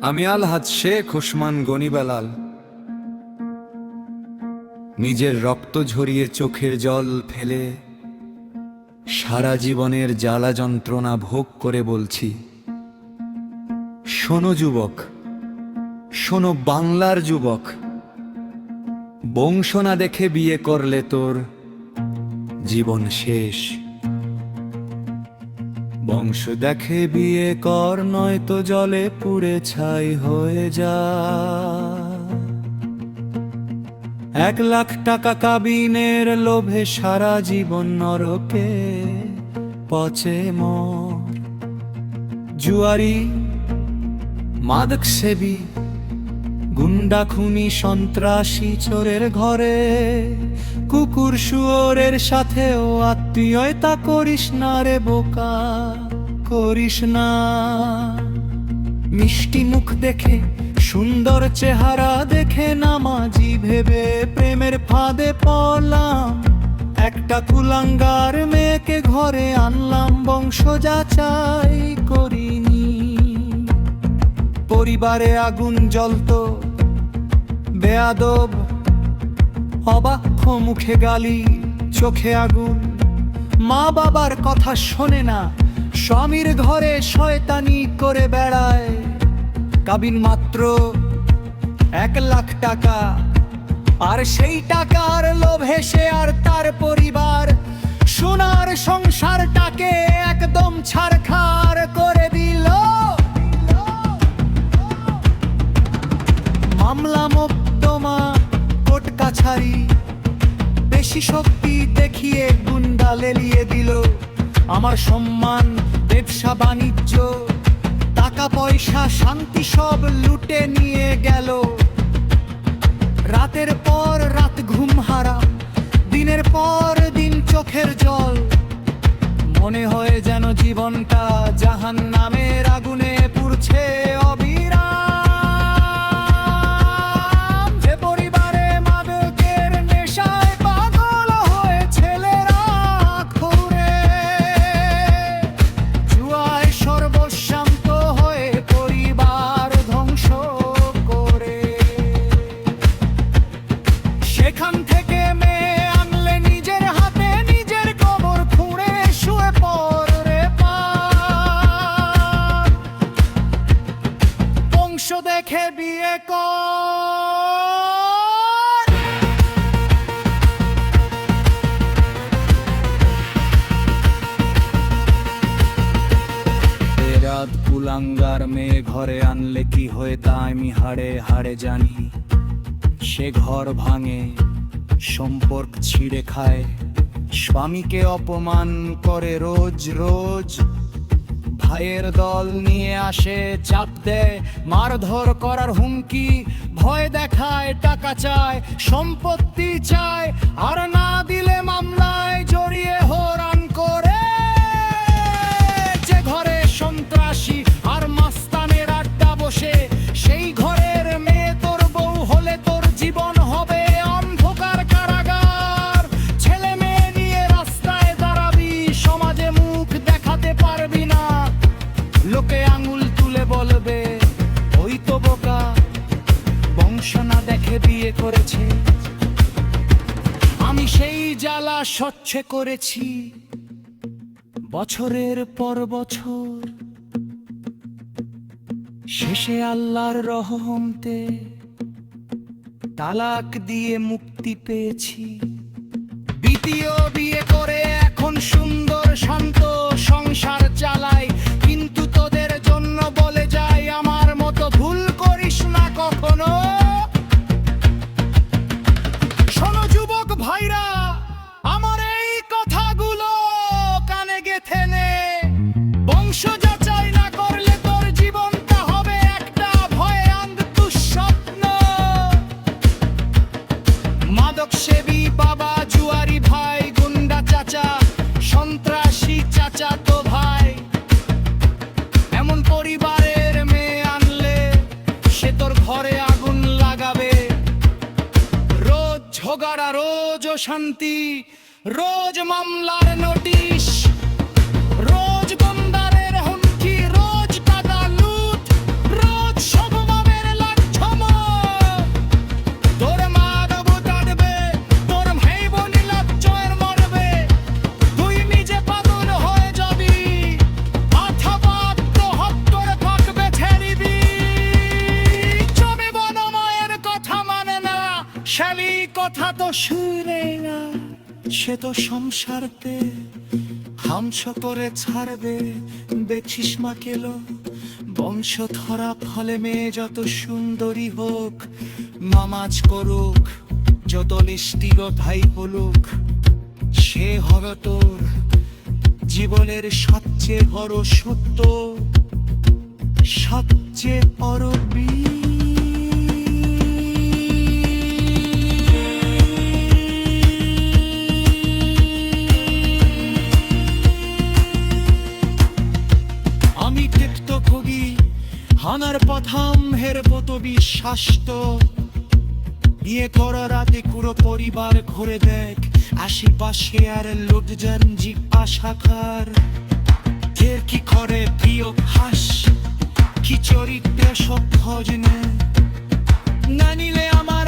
আমি আলহাজ শেখ ওসমান গনি বেলাল। নিজের রক্ত ঝরিয়ে চোখের জল ফেলে সারা জীবনের জ্বালা যন্ত্রণা ভোগ করে বলছি, শোনো যুবক, শোনো বাংলার যুবক, বংশ না দেখে বিয়ে করলে তোর জীবন শেষ। বংশ দেখে বিয়ে কর, নয়তো জলে পুড়ে ছাই হয়ে যা। 1 লাখ টাকা কাবিনের লোভে সারা জীবন নরকে পচে মর। জুয়ারি, মাদক সেবী, গুন্ডা খুনি সন্ত্রাসী চোরের ঘরে কুকুর শুয়োরের সাথেও আত্মীয়তা করিস না রে বোকা, করিস না। মিষ্টি মুখ দেখে, সুন্দর চেহারা দেখে নামাজি ভেবে প্রেমের ফাঁদে পড়লাম। একটা কুলাঙ্গার মেয়েকে ঘরে আনলাম, বংশ যাচাই করিনি। পরিবারে আগুন জ্বলতো, বেয়াদব অবাক্ষ মুখে গালি, চোখে আগুন। মা বাবার কথা শোনে না, স্বামীর ঘরে শয়তানি করে বেড়ায়। কাবিন মাত্র 1 লাখ টাকা, আর সেই টাকার লোভে সে আর তার পরিবার সোনার সংসারটাকে একদম ছারখার করে দিল। মামলা মোকদ্দমা কোর্ট কাছারি, বেশি শক্তি দেখিয়ে গুন্ডা লেলিয়ে দিল। আমার সম্মান, ব্যবসা বাণিজ্য, টাকা পয়সা, শান্তি সব লুটে নিয়ে গেল। রাতের পর রাত ঘুম হারাম, দিনের পর দিন চোখের জল। মনে হয় যেন জীবনটা জাহান্নামের আগুনে পুড়ছে অবিরাম। যে পরিবারে মাদকের নেশায় পাগল হয়ে ছেলেরা ঘুরে, জুয়ায় সর্বশান্ত হয়ে পরিবার ধ্বংস করে। সেখান থেকে মেয়ে আনলে নিজের হাতে নিজের কবর খুঁড়ে শুয়ে পড়ে পার। বংশ দেখে বিয়ে কর। রাত কুলাঙ্গার মেয়ে ঘরে আনলে কি হয় তা আমি হাড়ে হাড়ে জানি। সে ঘর ভাঙে, সম্পর্ক ছিঁড়ে খায়, স্বামীকে অপমান করে রোজ রোজ। ভাইয়ের দল নিয়ে আসে, চাপ দেয়, মারধর করার হুমকি, ভয় দেখায়, টাকা চায়, সম্পত্তি চায়, আর না দিলে মামলায় জড়িয়ে হরান করে। যে ঘরে সন্ত্রাসী আর মাস্তানের আড্ডা বসে, সেই ঘরের মেয়ে তোর বউ হলে তোর জীবন হবে অন্ধকার কারাগার। ছেলে মেয়ে নিয়ে রাস্তায় দাঁড়াবি, সমাজে মুখ দেখাতে পারবি না। লোকে আঙুল তুলে বলবে, ওই তো বোকা, বংশ না দেখে বিয়ে করেছে। আমি সেই জ্বালা স্বচ্ছ করেছি বছরের পর বছর। শেষে আল্লাহর রহমতে তালাক দিয়ে মুক্তি পেয়েছি। দ্বিতীয় বিয়ে করে এখন সুন্দর শান্ত সংসার চালাই, কিন্তু তোদের জন্য বলে যাই, আমার মতো ভুল করিস না কখনো। শোনো যুবক ভাইরা, আমার এই কথাগুলো কানে গেঁথে নে। বংশ যাচাই না করলে তোর জীবনটা হবে একটা ভয়ানক দুঃস্বপ্ন। মাদক সেবী বাবা, জুয়ারি ভাই, গুন্ডা চাচা, সন্ত্রাসী চাচা তো ভাই, এমন পরিবারের মেয়ে আনলে সে তোর ঘরে আগুন লাগাবে। রোজ ঝগড়া, রোজ অশান্তি, রোজ মামলার নোটিশ, রোজ গুন্ডারের হুমকি, রোজ টাকা লুট, রোজ সব তো শুনে না, সে তো সংসারতে হামস করে ছাড়বে। দেখছিস মা কেলো বংশ ধরা ফলে মেয়ে যত সুন্দরী হোক, নামাজ করুক যত লিষ্টির ভাই বলুক, সে হল তোর জীবনের সবচেয়ে বড় সত্য, সবচেয়ে বড় আমি তীর্থ ভোগী হানার পথাম হেরবো তো বিশ্বাস তো। বিয়ে করার রাতে পুরো পরিবার ঘুরে দেখ, আশেপাশে আর লোকজন জিজ্ঞাসা কর এর কি করে প্রিয় হাস, কি চরিত্রে সব খোঁজ নে না নিলে আমার